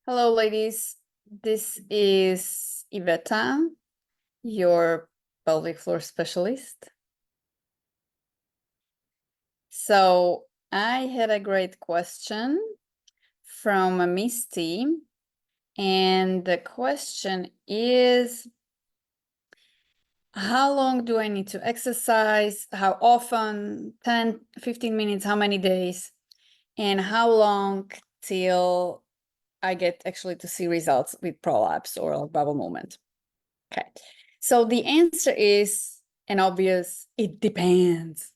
Hello, ladies. This is Iveta, your pelvic floor specialist. So I had a great question from a Misty, and the question is, how long do I need to exercise? How often? 10, 15 minutes? How many days? And how long till I get actually to see results with prolapse or bowel movement? Okay, so the answer is an obvious, it depends.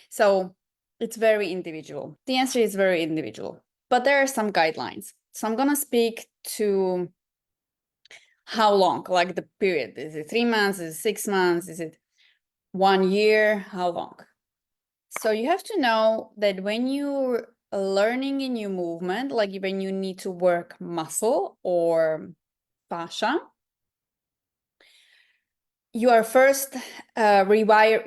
So it's very individual. The answer is very individual, but there are some guidelines. So I'm gonna speak to how long, like the period. Is it 3 months? Is it 6 months? Is it 1 year? How long? So you have to know that when you're learning a new movement, like when you need to work muscle or fascia, you are first rewiring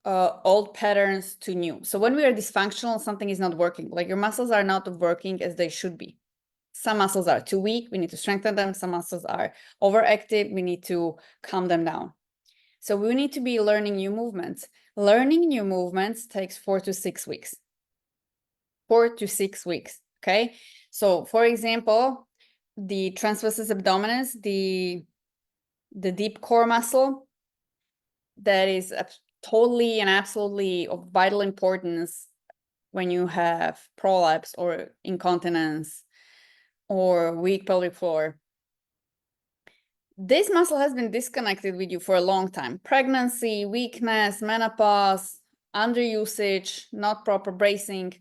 old patterns to new. So when we are dysfunctional, something is not working. Like your muscles are not working as they should be. Some muscles are too weak, we need to strengthen them. Some muscles are overactive, we need to calm them down. So we need to be learning new movements. Learning new movements takes 4 to 6 weeks. 4 to 6 weeks, okay? So for example, the transversus abdominis, the deep core muscle, that is totally and absolutely of vital importance when you have prolapse or incontinence or weak pelvic floor. This muscle has been disconnected with you for a long time. Pregnancy, weakness, menopause, underusage, not proper bracing.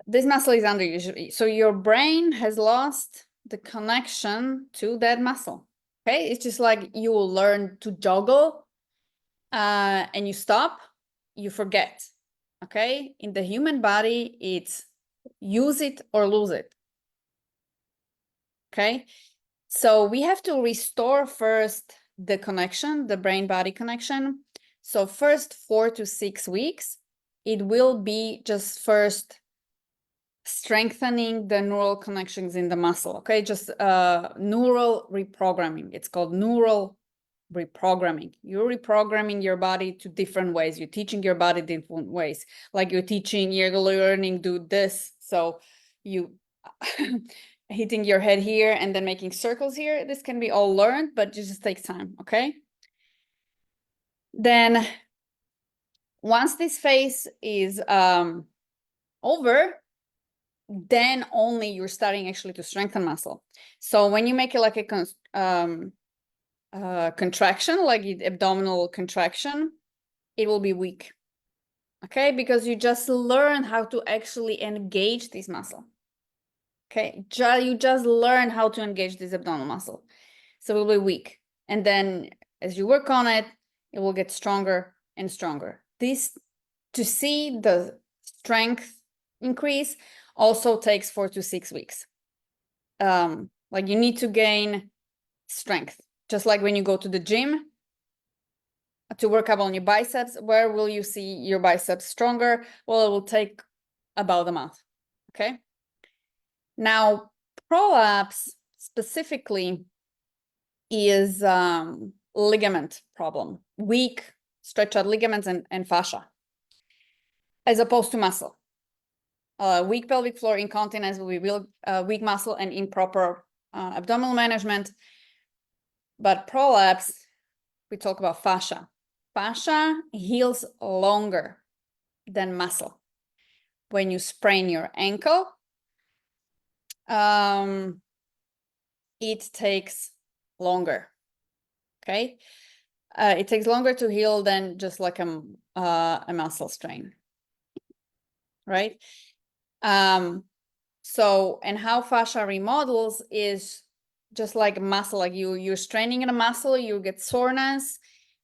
This muscle is underused. So your brain has lost the connection to that muscle. Okay, it's just like you will learn to juggle and you stop, you forget. Okay, in the human body, it's use it or lose it. Okay, so we have to restore first the connection, the brain-body connection. So first 4 to 6 weeks, it will be just first strengthening the neural connections in the muscle. Okay, just neural reprogramming. It's called neural reprogramming. You're reprogramming your body to different ways. You're teaching your body different ways. Like you're learning do this. So you hitting your head here and then making circles here. This can be all learned, but it just takes time, okay? Then once this phase is over, then only you're starting actually to strengthen muscle. So when you make it like a contraction, like abdominal contraction, it will be weak. Okay, because you just learn how to actually engage this muscle. Okay, you just learn how to engage this abdominal muscle. So it will be weak. And then as you work on it, it will get stronger and stronger. This, to see the strength increase, also takes 4 to 6 weeks. Like you need to gain strength. Just like when you go to the gym to work up on your biceps, where will you see your biceps stronger? Well, it will take about a month, okay? Now, prolapse specifically is ligament problem, weak stretch out ligaments and fascia, as opposed to muscle. Weak pelvic floor incontinence will be weak muscle and improper abdominal management. But prolapse, we talk about fascia. Fascia heals longer than muscle. When you sprain your ankle, it takes longer. Okay, it takes longer to heal than just like a muscle strain, right? So, and how fascia remodels is just like muscle, like you're straining in a muscle, you get soreness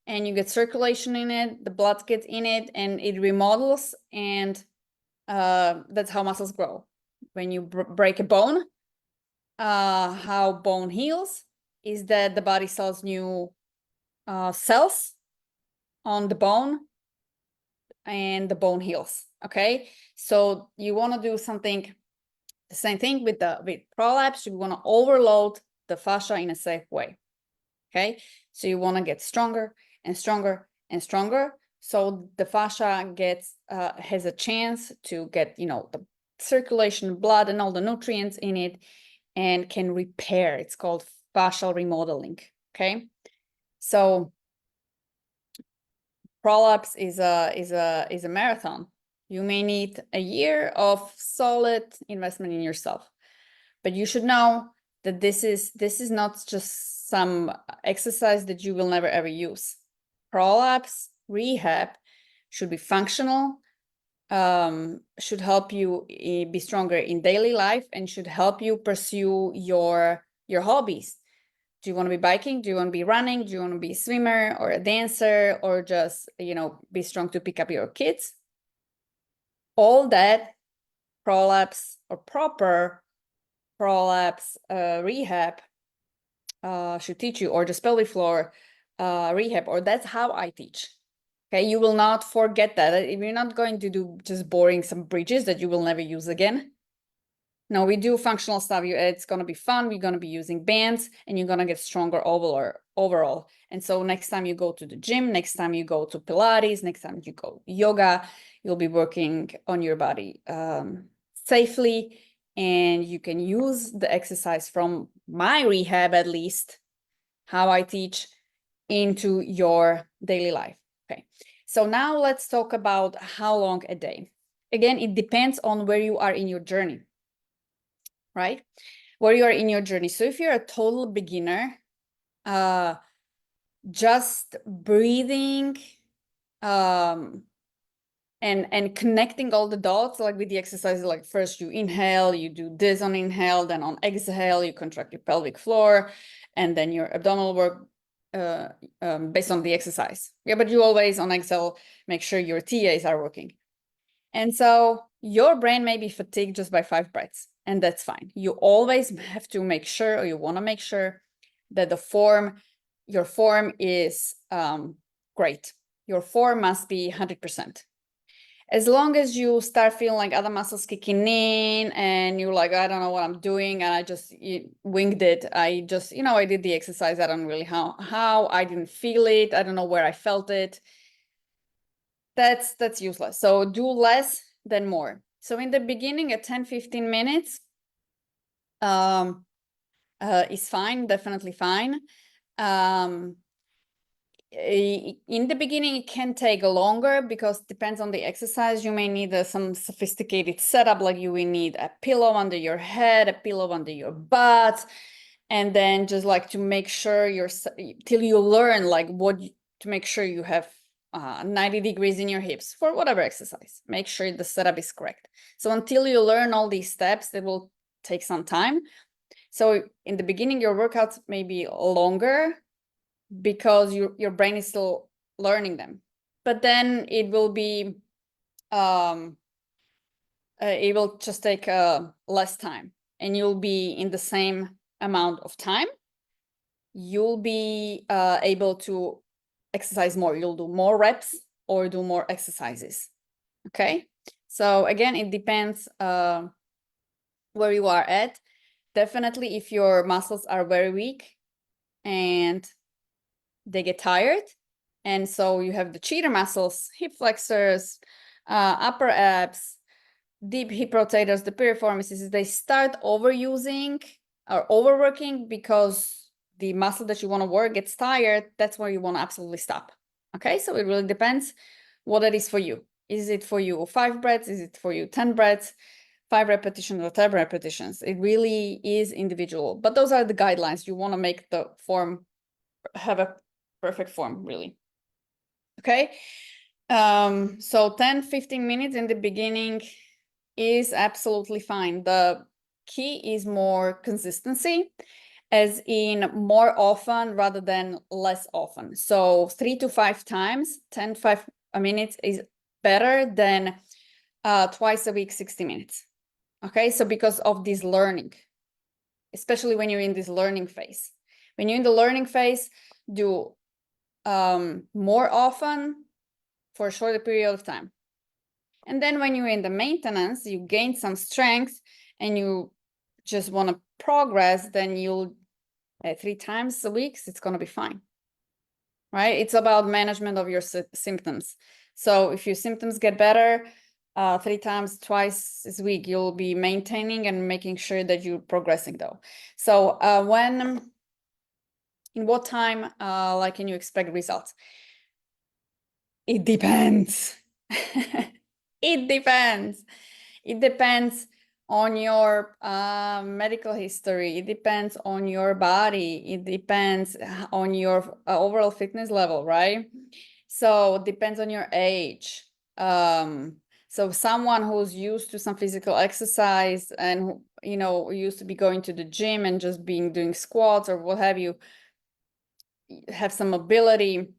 and you get circulation in it, the blood gets in it and it remodels, and that's how muscles grow. When you break a bone, how bone heals is that the body sells new cells on the bone and the bone heals. Okay, so you want to do something The same thing with prolapse. You want to overload the fascia in a safe way. Okay, so you want to get stronger and stronger and stronger, so the fascia gets has a chance to get, you know, the circulation, blood, and all the nutrients in it, and can repair. It's called fascial remodeling. Okay, so prolapse is a marathon. You may need a year of solid investment in yourself, but you should know that this is not just some exercise that you will never ever use. Prolapse rehab should be functional, should help you be stronger in daily life, and should help you pursue your hobbies. Do you want to be biking? Do you want to be running? Do you want to be a swimmer or a dancer, or just, you know, be strong to pick up your kids? All that prolapse or proper prolapse rehab should teach you, or just pelvic floor rehab, or that's how I teach. Okay, you will not forget that. We're not going to do just boring some bridges that you will never use again. No, we do functional stuff. It's going to be fun. We're going to be using bands, and you're going to get stronger overall. And so next time you go to the gym, next time you go to Pilates, next time you go yoga, you'll be working on your body safely, and you can use the exercise from my rehab, at least how I teach, into your daily life. Okay, so now let's talk about how long a day. Again, it depends on where you are in your journey, right? Where you are in your journey. So if you're a total beginner, just breathing and connecting all the dots, like with the exercises, like first you inhale, you do this on inhale, then on exhale, you contract your pelvic floor, and then your abdominal work based on the exercise. Yeah, but you always on exhale, make sure your TAs are working. And so your brain may be fatigued just by 5 breaths, and that's fine. You always have to make sure, or you want to make sure, that your form is great. Your form must be 100%. As long as you start feeling like other muscles kicking in, and you're like, I don't know what I'm doing, and I just winged it. I just, you know, I did the exercise. I don't really how I didn't feel it. I don't know where I felt it. That's useless. So do less than more. So in the beginning, at 10-15 minutes is fine, definitely fine. In the beginning, it can take longer because it depends on the exercise. You may need some sophisticated setup, like you will need a pillow under your head, a pillow under your butt, and then just like to make sure till you learn like to make sure you have 90 degrees in your hips for whatever exercise. Make sure the setup is correct. So until you learn all these steps, it will take some time. So in the beginning, your workouts may be longer because your brain is still learning them. But then it will be, it will just take less time, and you'll be in the same amount of time. You'll be able to exercise more. You'll do more reps or do more exercises. Okay, so again, it depends where you are at. Definitely, if your muscles are very weak and they get tired, and so you have the cheater muscles, hip flexors, upper abs, deep hip rotators, the piriformis, they start overusing or overworking because the muscle that you want to work gets tired. That's where you want to absolutely stop. Okay, so it really depends what it is for you. Is it for you 5 breaths? Is it for you 10 breaths, 5 repetitions or 10 repetitions? It really is individual, but those are the guidelines. You want to make the form have a perfect form, really. Okay, so 10-15 minutes in the beginning is absolutely fine. The key is more consistency, as in more often rather than less often. So 3 to 5 times, 10-5 minutes is better than twice a week, 60 minutes. Okay, so because of this learning, especially when you're in this learning phase. When you're in the learning phase, do more often for a shorter period of time. And then when you're in the maintenance, you gain some strength, and you just want to progress, then you'll 3 times a week, it's going to be fine, right? It's about management of your symptoms. So if your symptoms get better, 3 times, twice a week, you'll be maintaining and making sure that you're progressing though. So in what time like can you expect results? It depends. It depends. It depends on your medical history. It depends on your body. It depends on your overall fitness level, right? So it depends on your age. So someone who's used to some physical exercise and who, you know, used to be going to the gym and just doing squats or what have you, have some mobility,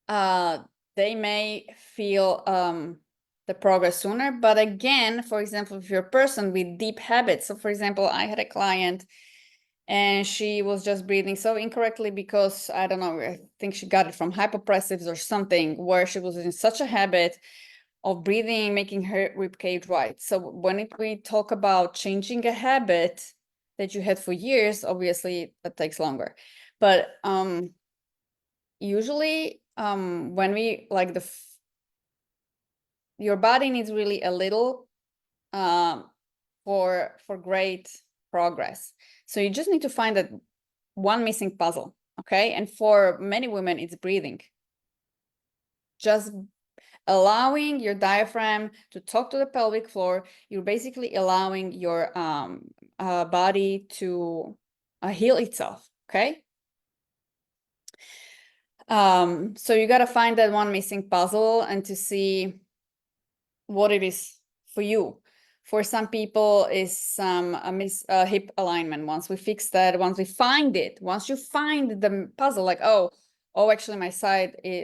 they may feel the progress sooner. But again, for example, if you're a person with deep habits, so for example, I had a client and she was just breathing so incorrectly because, I don't know, I think she got it from hypopressives or something, where she was in such a habit of breathing, making her ribcage right. So when we talk about changing a habit that you had for years, obviously that takes longer. But usually when we like your body needs really a little for great progress. So you just need to find that one missing puzzle, okay? And for many women, it's breathing. Just allowing your diaphragm to talk to the pelvic floor. You're basically allowing your body to heal itself, okay? So you got to find that one missing puzzle and to see what it is for you. For some people is some hip alignment. Once we fix that, once we find it, once you find the puzzle, like, oh, actually my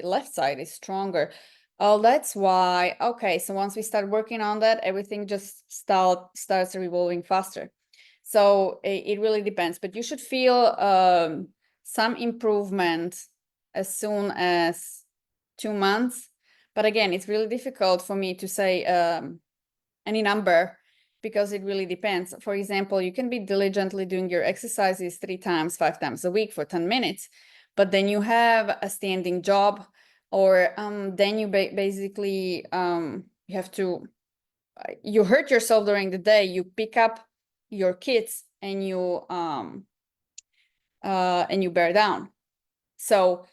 left side is stronger. Oh, that's why. Okay, so once we start working on that, everything just starts revolving faster. So it really depends, but you should feel some improvement as soon as 2 months. But again, it's really difficult for me to say any number because it really depends. For example, you can be diligently doing your exercises 3 times, 5 times a week for 10 minutes, but then you have a standing job, or then you basically you have to, you hurt yourself during the day, you pick up your kids and you bear down. So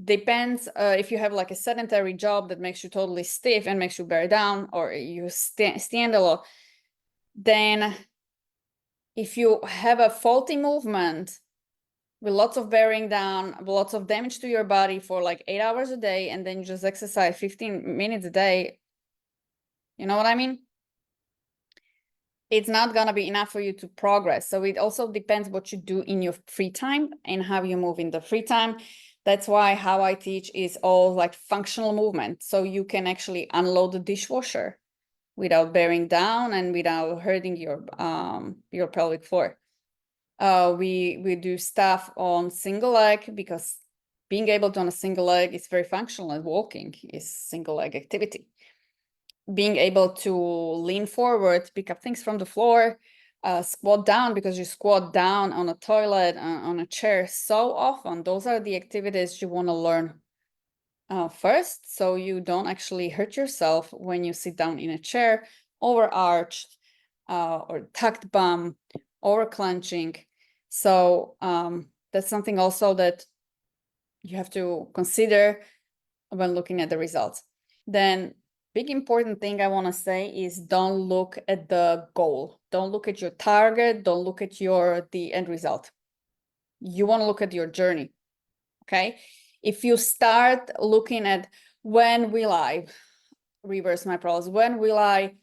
depends if you have like a sedentary job that makes you totally stiff and makes you bear down, or you stand a lot, then if you have a faulty movement with lots of bearing down, lots of damage to your body for like 8 hours a day, and then you just exercise 15 minutes a day, you know what I mean? It's not gonna be enough for you to progress. So it also depends what you do in your free time and how you move in the free time. That's why how I teach is all like functional movement. So you can actually unload the dishwasher without bearing down and without hurting your pelvic floor. We do stuff on single leg because being able to on a single leg is very functional, and walking is single leg activity. Being able to lean forward, pick up things from the floor, squat down, because you squat down on a toilet, on a chair so often. Those are the activities you want to learn first, so you don't actually hurt yourself when you sit down in a chair, overarched, or tucked bum, over clenching. So that's something also that you have to consider when looking at the results. Then big important thing I want to say is don't look at the goal. Don't look at your target. Don't look at the end result. You want to look at your journey, okay? If you start looking at when will I reverse my prolapse, when will I,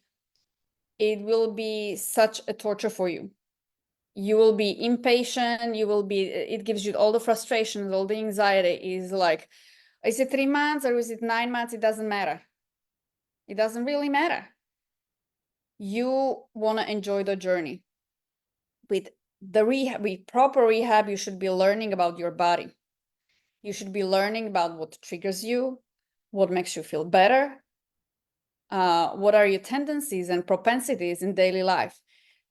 it will be such a torture for you. You will be impatient. It gives you all the frustrations, all the anxiety. Is like, is it 3 months or is it 9 months? It doesn't matter. It doesn't really matter. You want to enjoy the journey. With proper rehab, you should be learning about your body. You should be learning about what triggers you, what makes you feel better, what are your tendencies and propensities in daily life.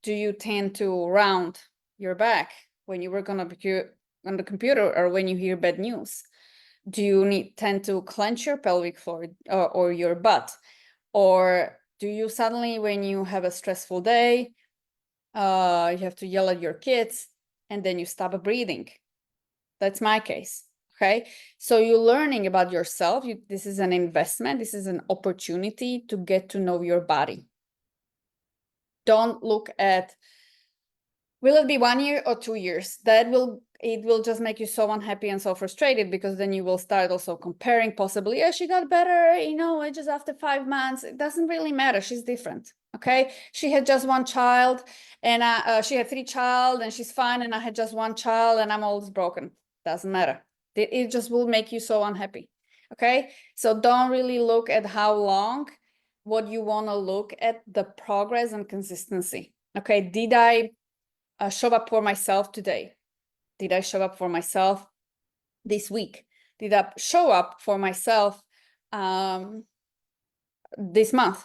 Do you tend to round your back when you work on the computer or when you hear bad news? Do you tend to clench your pelvic floor or your butt? Or do you suddenly, when you have a stressful day, you have to yell at your kids and then you stop breathing? That's my case. Okay. So you're learning about yourself. This is an investment. This is an opportunity to get to know your body. Don't look at, will it be 1 year or 2 years? It will just make you so unhappy and so frustrated, because then you will start also comparing, possibly, yeah, she got better, just after 5 months. It doesn't really matter. She's different. Okay. She had just 1 child and she had 3 child and she's fine. And I had just 1 child and I'm always broken. Doesn't matter. It just will make you so unhappy. Okay. So don't really look at how long. What you want to look at the progress and consistency. Okay. Did I show up for myself today? Did I show up for myself this week? Did I show up for myself this month?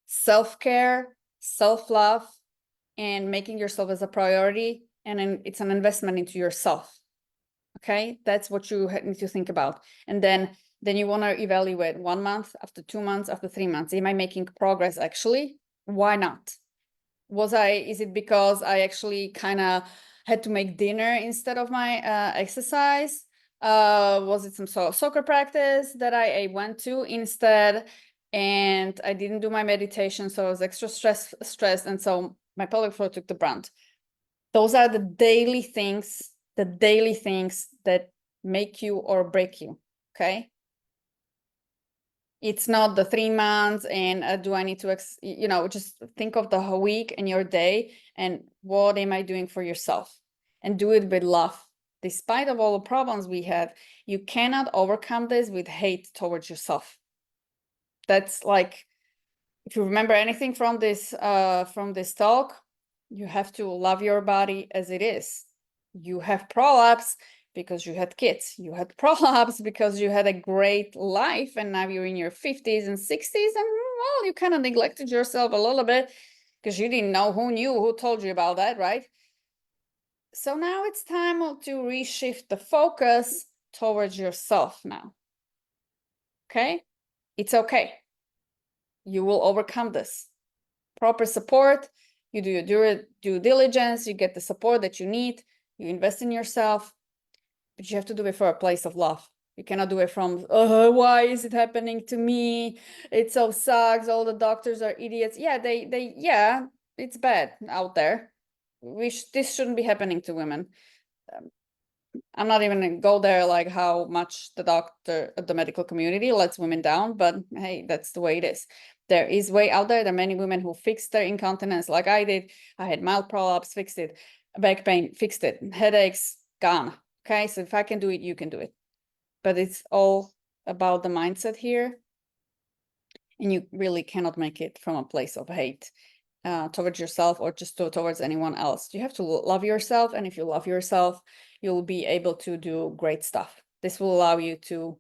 Self-care, self-love, and making yourself as a priority. And it's an investment into yourself. Okay, that's what you need to think about. And then you want to evaluate 1 month, after 2 months, after 3 months. Am I making progress actually? Why not? Is it because I actually kind of had to make dinner instead of my exercise? Was it some sort of soccer practice that I went to instead, and I didn't do my meditation, so I was extra stressed, and so my pelvic floor took the brunt. Those are the daily things that make you or break you. Okay. It's not the 3 months and do I need to, just think of the whole week and your day and what am I doing for yourself, and do it with love. Despite of all the problems we had, you cannot overcome this with hate towards yourself. That's like, if you remember anything from this talk, you have to love your body as it is. You have prolapse because you had kids. You had prolapse because you had a great life, and now you're in your 50s and 60s, and well, you kind of neglected yourself a little bit because you didn't know who told you about that, right? So now it's time to reshift the focus towards yourself now. Okay? It's okay. You will overcome this. Proper support, you do your due diligence, you get the support that you need, you invest in yourself, but you have to do it from a place of love. You cannot do it from, why is it happening to me? It so sucks. All the doctors are idiots. Yeah, yeah, it's bad out there. This shouldn't be happening to women. I'm not even gonna go there, like how much the medical community lets women down, but hey, that's the way it is. There is way out there. There are many women who fixed their incontinence like I did. I had mild prolapse, fixed it. Back pain, fixed it. Headaches, gone. Okay, so if I can do it, you can do it. But it's all about the mindset here. And you really cannot make it from a place of hate towards yourself or just towards anyone else. You have to love yourself. And if you love yourself, you'll be able to do great stuff. This will allow you to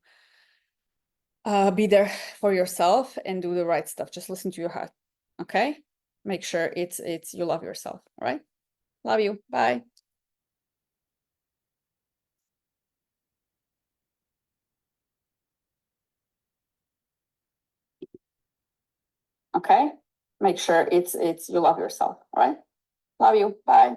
be there for yourself and do the right stuff. Just listen to your heart. Okay. Make sure it's you love yourself. All right. Love you. Bye. Okay. Make sure it's you love yourself. All right. Love you. Bye.